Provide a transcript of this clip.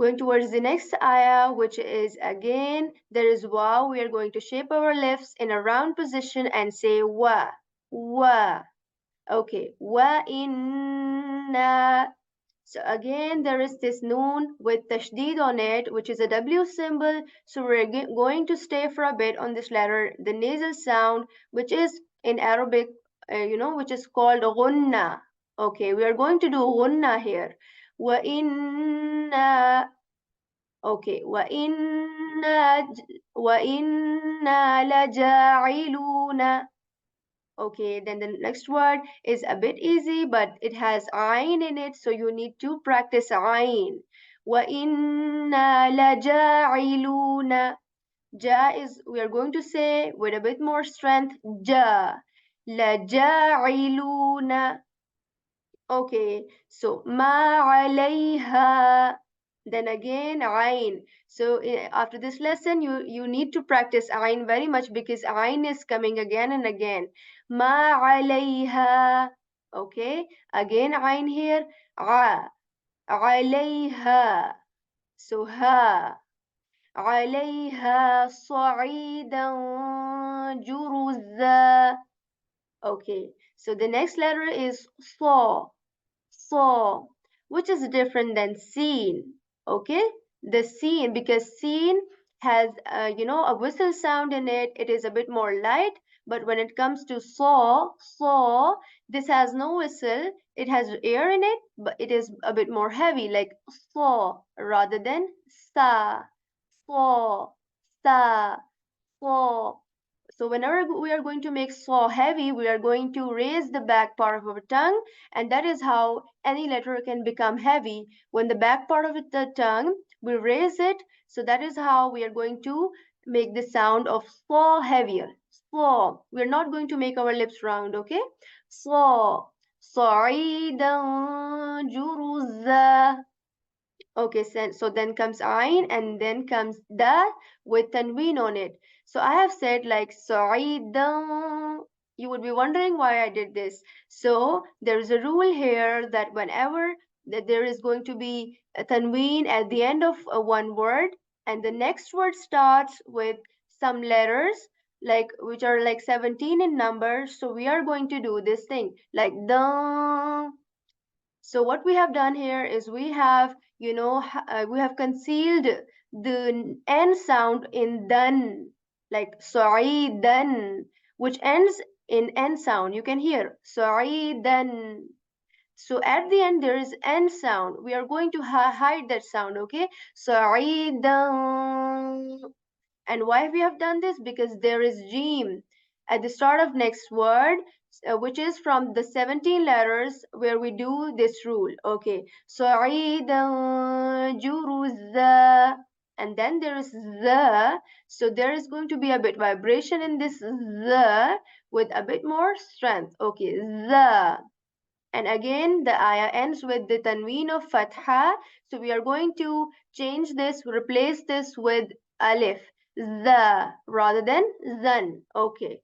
Going towards the next ayah, which is again, there is wa. We are going to shape our lips in a round position and say wa, wa. Okay, wa inna. So again, there is this noon with tashdeed on it, which is a W symbol. So we're going to stay for a bit on this letter, the nasal sound, which is in Arabic, which is called ghunna. Okay, we are going to do ghunna here. Wa inna. Okay, wa inna laja'iluna. Okay, then the next word is a bit easy, but it has ayn in it, so you need to practice ayn. وَإِنَّا لَجَاعِلُونَ. Ja is, we are going to say with a bit more strength, ja. لَجَاعِلُونَ. Okay, so ma alayha. Then again, ayn. So after this lesson, you need to practice ayn very much because ayn is coming again and again. Ma alayha. Okay, again ayn here. A. Alayha. So ha. عليها صعيدا جرزا. Okay, so the next letter is saw. Saw, which is different than seen. Okay, the seen, because seen has a whistle sound in it. It is a bit more light, but when it comes to saw, this has no whistle. It has air in it, but it is a bit more heavy, like saw rather than sa. Saw, sa, saw. So whenever we are going to make saw heavy, we are going to raise the back part of our tongue, and that is how any letter can become heavy. When the back part of the tongue, we raise it, so that is how we are going to make the sound of saw heavier. Saw. We are not going to make our lips round, okay? Saw. صعيدا جرزا. Okay, so then comes ayn and then comes da with tanween on it. So I have said like sa'idan. You would be wondering why I did this. So there is a rule here that whenever that there is going to be a tanween at the end of one word and the next word starts with some letters like which are like 17 in number. So we are going to do this thing like da. So what we have done here is we have, we have concealed the N sound in dun, like dun, which ends in N sound. You can hear dun. So at the end there is N sound. We are going to hide that sound, okay? dun. And why we have done this? Because there is Jim at the start of next word, which is from the 17 letters where we do this rule. Okay, Sa'idan Juruzza. And then there is the, so there is going to be a bit vibration in this the with a bit more strength. Okay, the. And again, the ayah ends with the tanween of fatha. So we are going to change this, replace this with alif, the, rather than zan. Okay.